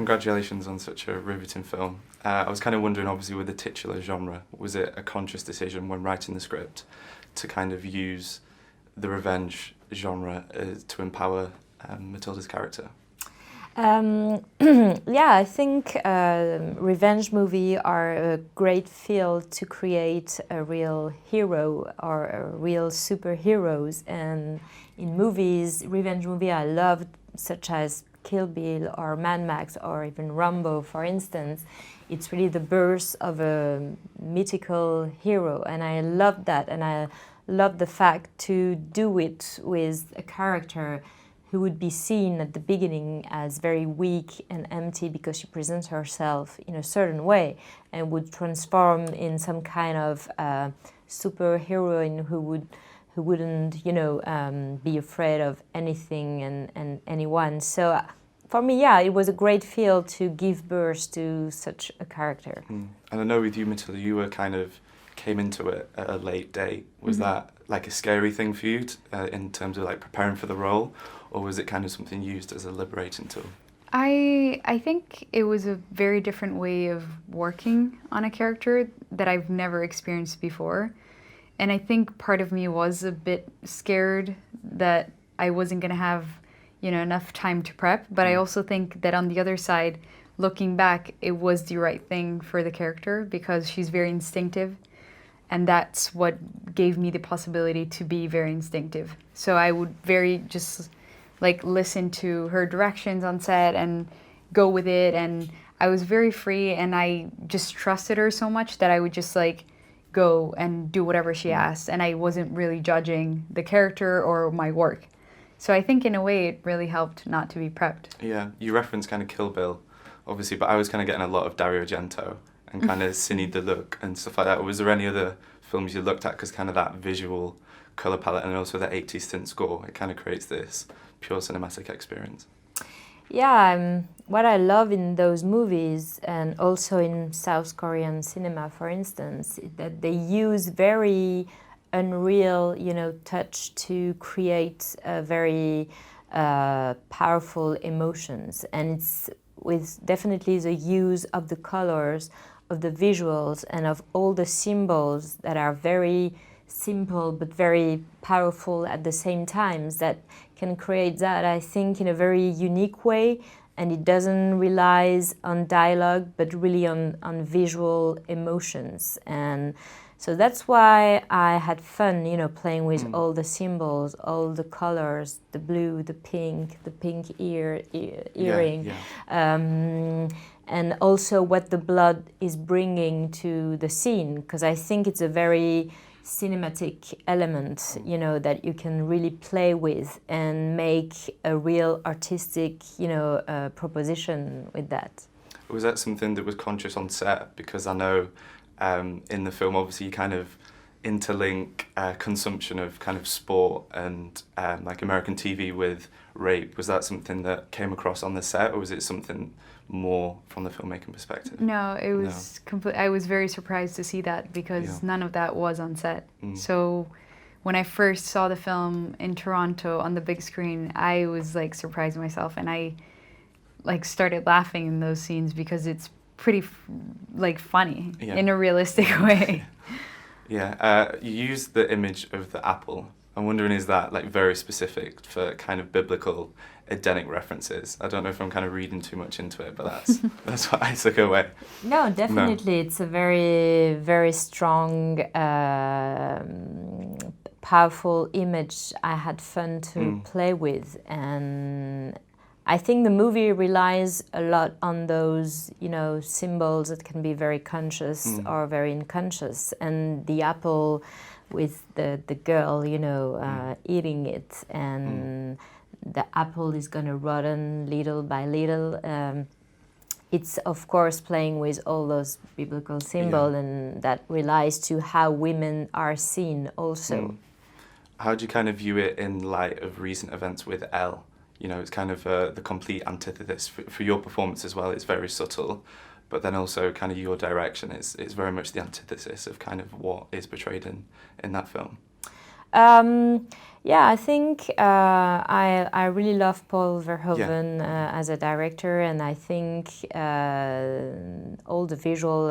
congratulations on such a riveting film. I was kind of wondering, obviously, with the titular genre, was it a conscious decision when writing the script to kind of use the revenge genre to empower Matilda's character? Yeah, I think revenge movies are a great field to create a real hero or a real superheroes. And in movies, revenge movies I loved, such as Kill Bill or Mad Max or even Rambo, for instance, it's really the birth of a mythical hero. And I love that. And I love the fact to do it with a character who would be seen at the beginning as very weak and empty because she presents herself in a certain way, and would transform in some kind of superheroine who wouldn't, be afraid of anything and anyone. So for me, yeah, it was a great field to give birth to such a character. And I know with you, Matilda, you were kind of came into it at a late date. Was that like a scary thing for you in terms of like preparing for the role? Or was it kind of something used as a liberating tool? I think it was a very different way of working on a character that I've never experienced before. And I think part of me was a bit scared that I wasn't going to have, enough time to prep. But I also think that on the other side, looking back, it was the right thing for the character because she's very instinctive. And that's what gave me the possibility to be very instinctive. So I would listen to her directions on set and go with it, and I was very free, and I just trusted her so much that I would just go and do whatever she asked, and I wasn't really judging the character or my work. So I think in a way it really helped not to be prepped. Yeah, you referenced kind of Kill Bill, obviously, but I was kind of getting a lot of Dario Argento and kind of Cine de Look and stuff like that. Was there any other films you looked at, because kind of that visual colour palette and also the 80s synth score, it kind of creates this pure cinematic experience? Yeah, what I love in those movies, and also in South Korean cinema, for instance, is that they use very unreal, touch to create a very powerful emotions. And it's with definitely the use of the colors, of the visuals, and of all the symbols that are very simple but very powerful at the same time, that can create that, I think, in a very unique way. And it doesn't rely on dialogue, but really on visual emotions. And so that's why I had fun, playing with all the symbols, all the colors, the blue, the pink earring. And also what the blood is bringing to the scene, because I think it's a very cinematic element, that you can really play with and make a real artistic, proposition with that. Was that something that was conscious on set? Because I know in the film, obviously, you kind of interlink consumption of kind of sport and like American TV with rape. Was that something that came across on the set, or was it something more from the filmmaking perspective? No, it was I was very surprised to see that because none of that was on set. So when I first saw the film in Toronto on the big screen, I was surprised myself, and I started laughing in those scenes because it's pretty funny in a realistic way. You used the image of the apple. I'm wondering, is that very specific for kind of biblical Edenic references? I don't know if I'm kind of reading too much into it, but that's what I took away. No, definitely. It's a very, very strong, powerful image I had fun to play with. And I think the movie relies a lot on those, symbols that can be very conscious or very unconscious. And the apple with the girl, eating it, and the apple is going to rotten little by little. It's, of course, playing with all those biblical symbols, and that relies to how women are seen also. How do you kind of view it in light of recent events with Elle? It's kind of the complete antithesis for your performance as well. It's very subtle, but then also kind of your direction is very much the antithesis of kind of what is portrayed in that film. Yeah, I think I really love Paul Verhoeven as a director, and I think all the visual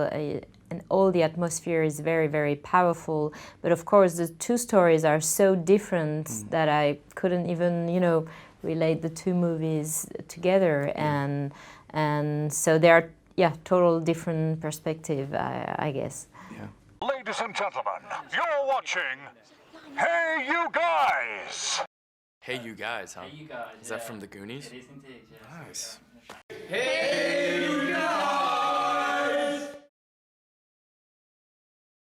and all the atmosphere is very, very powerful. But of course, the two stories are so different that I couldn't even, relate the two movies together, and so they are, total different perspective, I guess. Yeah. Ladies and gentlemen, you're watching Hey You Guys! Hey You Guys, huh? Hey You Guys. Is that from the Goonies? It is indeed, yes. Nice. Hey You